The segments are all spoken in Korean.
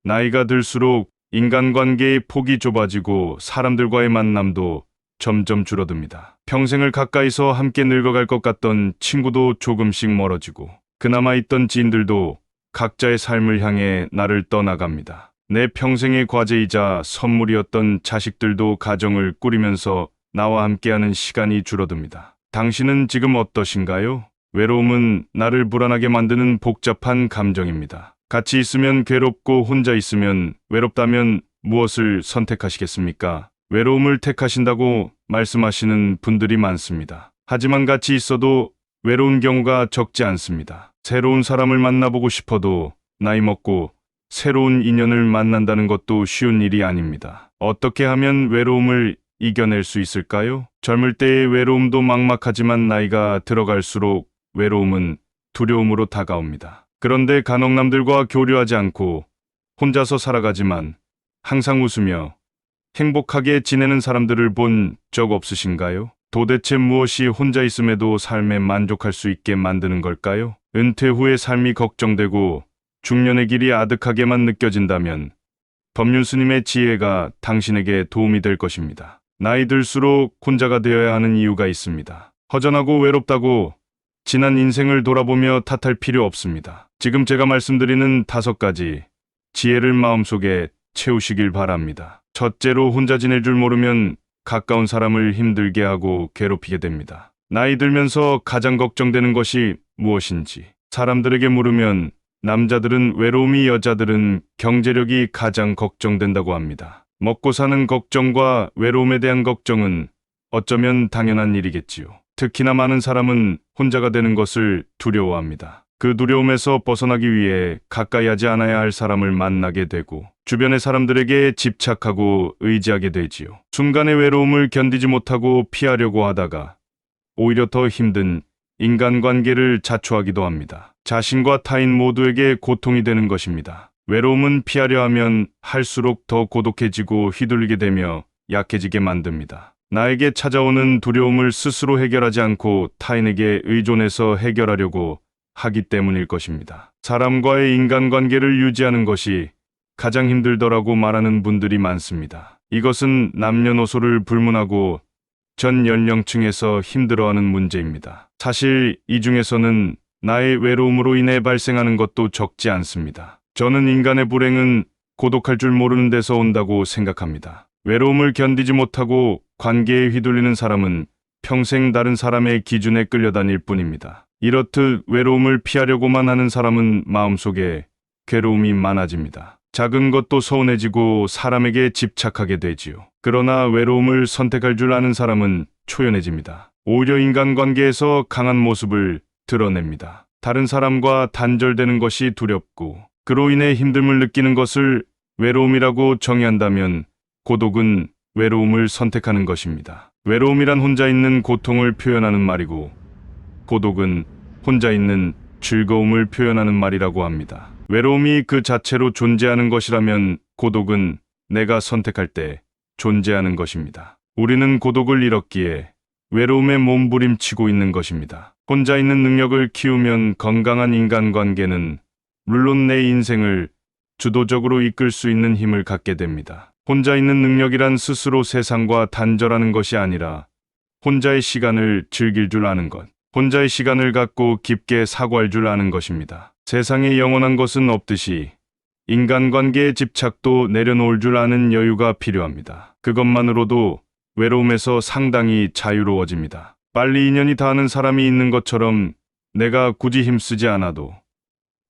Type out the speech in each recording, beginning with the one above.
나이가 들수록 인간관계의 폭이 좁아지고 사람들과의 만남도 점점 줄어듭니다. 평생을 가까이서 함께 늙어갈 것 같던 친구도 조금씩 멀어지고 그나마 있던 지인들도 각자의 삶을 향해 나를 떠나갑니다. 내 평생의 과제이자 선물이었던 자식들도 가정을 꾸리면서 나와 함께하는 시간이 줄어듭니다. 당신은 지금 어떠신가요? 외로움은 나를 불안하게 만드는 복잡한 감정입니다. 같이 있으면 괴롭고 혼자 있으면 외롭다면 무엇을 선택하시겠습니까? 외로움을 택하신다고 말씀하시는 분들이 많습니다. 하지만 같이 있어도 외로운 경우가 적지 않습니다. 새로운 사람을 만나보고 싶어도 나이 먹고 새로운 인연을 만난다는 것도 쉬운 일이 아닙니다. 어떻게 하면 외로움을 이겨낼 수 있을까요? 젊을 때의 외로움도 막막하지만 나이가 들어갈수록 외로움은 두려움으로 다가옵니다. 그런데 간혹 남들과 교류하지 않고 혼자서 살아가지만 항상 웃으며 행복하게 지내는 사람들을 본 적 없으신가요? 도대체 무엇이 혼자 있음에도 삶에 만족할 수 있게 만드는 걸까요? 은퇴 후의 삶이 걱정되고 중년의 길이 아득하게만 느껴진다면 법륜스님의 지혜가 당신에게 도움이 될 것입니다. 나이 들수록 혼자가 되어야 하는 이유가 있습니다. 허전하고 외롭다고 지난 인생을 돌아보며 탓할 필요 없습니다. 지금 제가 말씀드리는 5가지 지혜를 마음속에 채우시길 바랍니다. 첫째로, 혼자 지낼 줄 모르면 가까운 사람을 힘들게 하고 괴롭히게 됩니다. 나이 들면서 가장 걱정되는 것이 무엇인지 사람들에게 물으면 남자들은 외로움이, 여자들은 경제력이 가장 걱정된다고 합니다. 먹고 사는 걱정과 외로움에 대한 걱정은 어쩌면 당연한 일이겠지요. 특히나 많은 사람은 혼자가 되는 것을 두려워합니다. 그 두려움에서 벗어나기 위해 가까이 하지 않아야 할 사람을 만나게 되고 주변의 사람들에게 집착하고 의지하게 되지요. 순간의 외로움을 견디지 못하고 피하려고 하다가 오히려 더 힘든 인간관계를 자초하기도 합니다. 자신과 타인 모두에게 고통이 되는 것입니다. 외로움은 피하려 하면 할수록 더 고독해지고 휘둘리게 되며 약해지게 만듭니다. 나에게 찾아오는 두려움을 스스로 해결하지 않고 타인에게 의존해서 해결하려고 하기 때문일 것입니다. 사람과의 인간관계를 유지하는 것이 가장 힘들더라고 말하는 분들이 많습니다. 이것은 남녀노소를 불문하고 전 연령층에서 힘들어하는 문제입니다. 사실 이 중에서는 나의 외로움으로 인해 발생하는 것도 적지 않습니다. 저는 인간의 불행은 고독할 줄 모르는 데서 온다고 생각합니다. 외로움을 견디지 못하고 관계에 휘둘리는 사람은 평생 다른 사람의 기준에 끌려다닐 뿐입니다. 이렇듯 외로움을 피하려고만 하는 사람은 마음속에 괴로움이 많아집니다. 작은 것도 서운해지고 사람에게 집착하게 되지요. 그러나 외로움을 선택할 줄 아는 사람은 초연해집니다. 오히려 인간관계에서 강한 모습을 드러냅니다. 다른 사람과 단절되는 것이 두렵고 그로 인해 힘듦을 느끼는 것을 외로움이라고 정의한다면 고독은 외로움을 선택하는 것입니다. 외로움이란 혼자 있는 고통을 표현하는 말이고 고독은 혼자 있는 즐거움을 표현하는 말이라고 합니다. 외로움이 그 자체로 존재하는 것이라면 고독은 내가 선택할 때 존재하는 것입니다. 우리는 고독을 잃었기에 외로움에 몸부림치고 있는 것입니다. 혼자 있는 능력을 키우면 건강한 인간관계는 물론 내 인생을 주도적으로 이끌 수 있는 힘을 갖게 됩니다. 혼자 있는 능력이란 스스로 세상과 단절하는 것이 아니라 혼자의 시간을 즐길 줄 아는 것, 혼자의 시간을 갖고 깊게 사고할 줄 아는 것입니다. 세상에 영원한 것은 없듯이 인간관계의 집착도 내려놓을 줄 아는 여유가 필요합니다. 그것만으로도 외로움에서 상당히 자유로워집니다. 빨리 인연이 닿는 사람이 있는 것처럼 내가 굳이 힘쓰지 않아도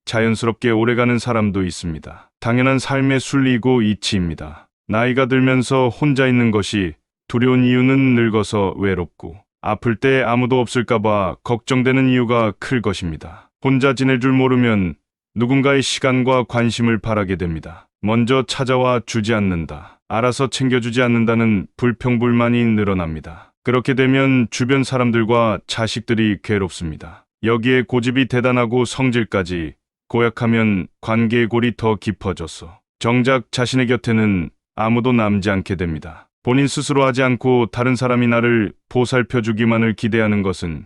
자연스럽게 오래가는 사람도 있습니다. 당연한 삶의 순리이고 이치입니다. 나이가 들면서 혼자 있는 것이 두려운 이유는 늙어서 외롭고 아플 때 아무도 없을까봐 걱정되는 이유가 클 것입니다. 혼자 지낼 줄 모르면 누군가의 시간과 관심을 바라게 됩니다. 먼저 찾아와 주지 않는다, 알아서 챙겨주지 않는다는 불평불만이 늘어납니다. 그렇게 되면 주변 사람들과 자식들이 괴롭습니다. 여기에 고집이 대단하고 성질까지 고약하면 관계의 골이 더 깊어져서 정작 자신의 곁에는 아무도 남지 않게 됩니다. 본인 스스로 하지 않고 다른 사람이 나를 보살펴주기만을 기대하는 것은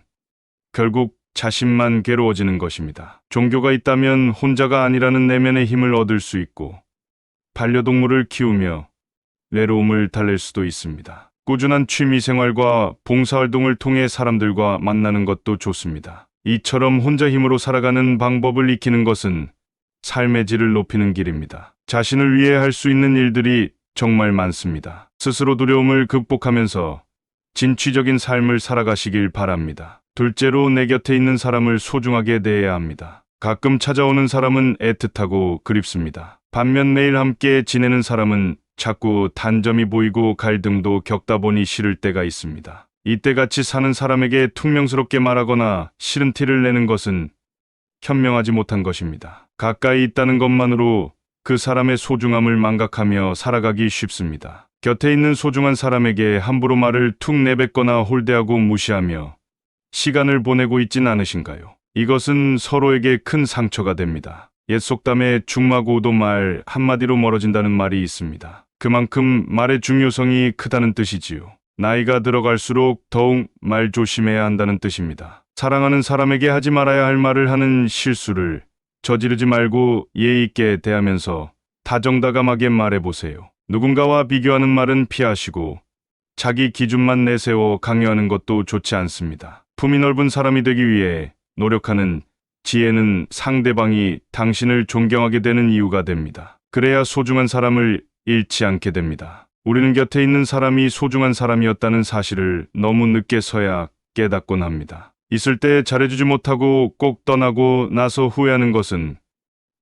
결국 자신만 괴로워지는 것입니다. 종교가 있다면 혼자가 아니라는 내면의 힘을 얻을 수 있고 반려동물을 키우며 외로움을 달랠 수도 있습니다. 꾸준한 취미 생활과 봉사활동을 통해 사람들과 만나는 것도 좋습니다. 이처럼 혼자 힘으로 살아가는 방법을 익히는 것은 삶의 질을 높이는 길입니다. 자신을 위해 할 수 있는 일들이 정말 많습니다. 스스로 두려움을 극복하면서 진취적인 삶을 살아가시길 바랍니다. 둘째로, 내 곁에 있는 사람을 소중하게 대해야 합니다. 가끔 찾아오는 사람은 애틋하고 그립습니다. 반면 매일 함께 지내는 사람은 자꾸 단점이 보이고 갈등도 겪다 보니 싫을 때가 있습니다. 이때 같이 사는 사람에게 퉁명스럽게 말하거나 싫은 티를 내는 것은 현명하지 못한 것입니다. 가까이 있다는 것만으로 그 사람의 소중함을 망각하며 살아가기 쉽습니다. 곁에 있는 소중한 사람에게 함부로 말을 툭 내뱉거나 홀대하고 무시하며 시간을 보내고 있진 않으신가요? 이것은 서로에게 큰 상처가 됩니다. 옛 속담에 중마고도 말 한마디로 멀어진다는 말이 있습니다. 그만큼 말의 중요성이 크다는 뜻이지요. 나이가 들어갈수록 더욱 말 조심해야 한다는 뜻입니다. 사랑하는 사람에게 하지 말아야 할 말을 하는 실수를 저지르지 말고 예의 있게 대하면서 다정다감하게 말해보세요. 누군가와 비교하는 말은 피하시고 자기 기준만 내세워 강요하는 것도 좋지 않습니다. 품이 넓은 사람이 되기 위해 노력하는 지혜는 상대방이 당신을 존경하게 되는 이유가 됩니다. 그래야 소중한 사람을 잃지 않게 됩니다. 우리는 곁에 있는 사람이 소중한 사람이었다는 사실을 너무 늦게서야 깨닫곤 합니다. 있을 때 잘해주지 못하고 꼭 떠나고 나서 후회하는 것은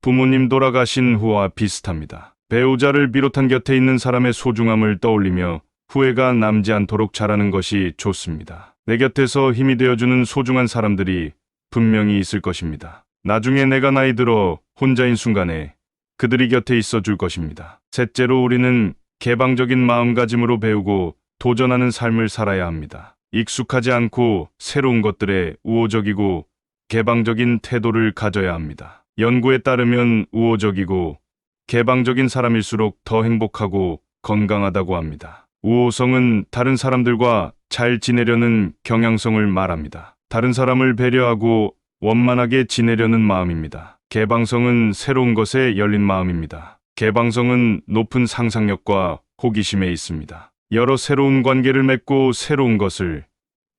부모님 돌아가신 후와 비슷합니다. 배우자를 비롯한 곁에 있는 사람의 소중함을 떠올리며 후회가 남지 않도록 잘하는 것이 좋습니다. 내 곁에서 힘이 되어주는 소중한 사람들이 분명히 있을 것입니다. 나중에 내가 나이 들어 혼자인 순간에 그들이 곁에 있어 줄 것입니다. 셋째로, 우리는 개방적인 마음가짐으로 배우고 도전하는 삶을 살아야 합니다. 익숙하지 않고 새로운 것들에 우호적이고 개방적인 태도를 가져야 합니다. 연구에 따르면 우호적이고 개방적인 사람일수록 더 행복하고 건강하다고 합니다. 우호성은 다른 사람들과 잘 지내려는 경향성을 말합니다. 다른 사람을 배려하고 원만하게 지내려는 마음입니다. 개방성은 새로운 것에 열린 마음입니다. 개방성은 높은 상상력과 호기심에 있습니다. 여러 새로운 관계를 맺고 새로운 것을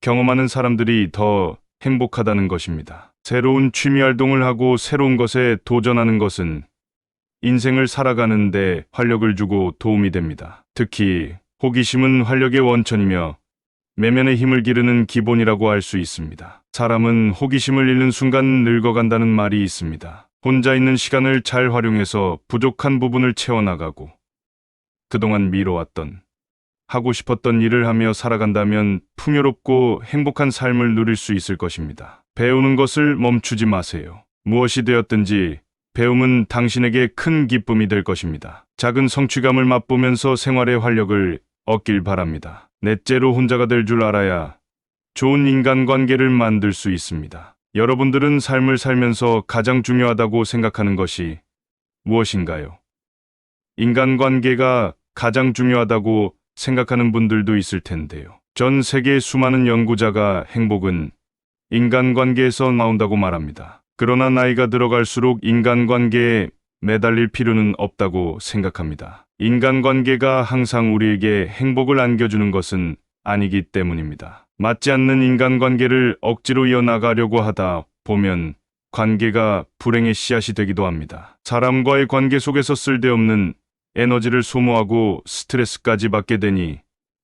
경험하는 사람들이 더 행복하다는 것입니다. 새로운 취미 활동을 하고 새로운 것에 도전하는 것은 인생을 살아가는 데 활력을 주고 도움이 됩니다. 특히 호기심은 활력의 원천이며 내면의 힘을 기르는 기본이라고 할 수 있습니다. 사람은 호기심을 잃는 순간 늙어간다는 말이 있습니다. 혼자 있는 시간을 잘 활용해서 부족한 부분을 채워나가고 그동안 미뤄왔던 하고 싶었던 일을 하며 살아간다면 풍요롭고 행복한 삶을 누릴 수 있을 것입니다. 배우는 것을 멈추지 마세요. 무엇이 되었든지 배움은 당신에게 큰 기쁨이 될 것입니다. 작은 성취감을 맛보면서 생활의 활력을 얻길 바랍니다. 넷째로, 혼자가 될 줄 알아야 좋은 인간관계를 만들 수 있습니다. 여러분들은 삶을 살면서 가장 중요하다고 생각하는 것이 무엇인가요? 인간관계가 가장 중요하다고 생각하는 분들도 있을 텐데요. 전 세계의 수많은 연구자가 행복은 인간관계에서 나온다고 말합니다. 그러나 나이가 들어갈수록 인간관계에 매달릴 필요는 없다고 생각합니다. 인간관계가 항상 우리에게 행복을 안겨주는 것은 아니기 때문입니다. 맞지 않는 인간관계를 억지로 이어나가려고 하다 보면 관계가 불행의 씨앗이 되기도 합니다. 사람과의 관계 속에서 쓸데없는 에너지를 소모하고 스트레스까지 받게 되니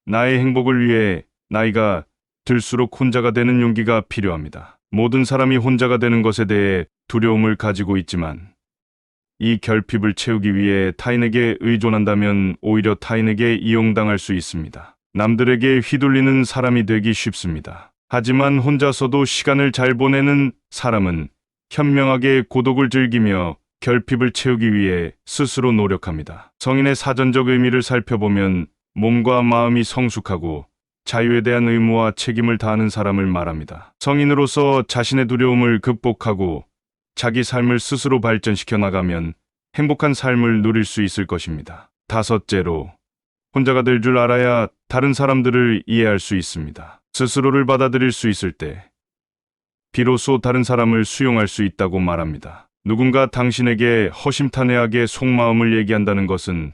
나의 행복을 위해 나이가 들수록 혼자가 되는 용기가 필요합니다. 모든 사람이 혼자가 되는 것에 대해 두려움을 가지고 있지만 이 결핍을 채우기 위해 타인에게 의존한다면 오히려 타인에게 이용당할 수 있습니다. 남들에게 휘둘리는 사람이 되기 쉽습니다. 하지만 혼자서도 시간을 잘 보내는 사람은 현명하게 고독을 즐기며 결핍을 채우기 위해 스스로 노력합니다. 성인의 사전적 의미를 살펴보면 몸과 마음이 성숙하고 자유에 대한 의무와 책임을 다하는 사람을 말합니다. 성인으로서 자신의 두려움을 극복하고 자기 삶을 스스로 발전시켜 나가면 행복한 삶을 누릴 수 있을 것입니다. 다섯째로, 혼자가 될 줄 알아야 다른 사람들을 이해할 수 있습니다. 스스로를 받아들일 수 있을 때 비로소 다른 사람을 수용할 수 있다고 말합니다. 누군가 당신에게 허심탄회하게 속마음을 얘기한다는 것은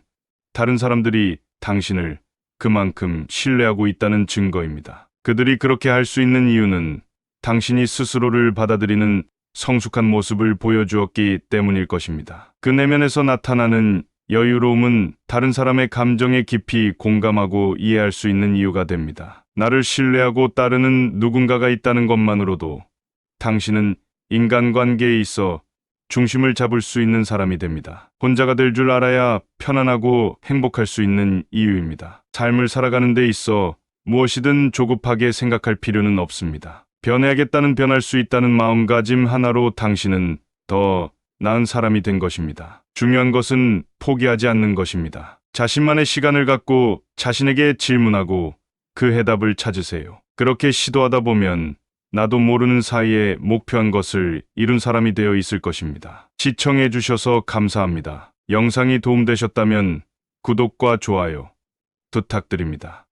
다른 사람들이 당신을 그만큼 신뢰하고 있다는 증거입니다. 그들이 그렇게 할 수 있는 이유는 당신이 스스로를 받아들이는 성숙한 모습을 보여주었기 때문일 것입니다. 그 내면에서 나타나는 여유로움은 다른 사람의 감정에 깊이 공감하고 이해할 수 있는 이유가 됩니다. 나를 신뢰하고 따르는 누군가가 있다는 것만으로도 당신은 인간관계에 있어 중심을 잡을 수 있는 사람이 됩니다. 혼자가 될 줄 알아야 편안하고 행복할 수 있는 이유입니다. 삶을 살아가는 데 있어 무엇이든 조급하게 생각할 필요는 없습니다. 변해야겠다는 변할 수 있다는 마음가짐 하나로 당신은 더 나은 사람이 된 것입니다. 중요한 것은 포기하지 않는 것입니다. 자신만의 시간을 갖고 자신에게 질문하고 그 해답을 찾으세요. 그렇게 시도하다 보면 나도 모르는 사이에 목표한 것을 이룬 사람이 되어 있을 것입니다. 시청해 주셔서 감사합니다. 영상이 도움되셨다면 구독과 좋아요 부탁드립니다.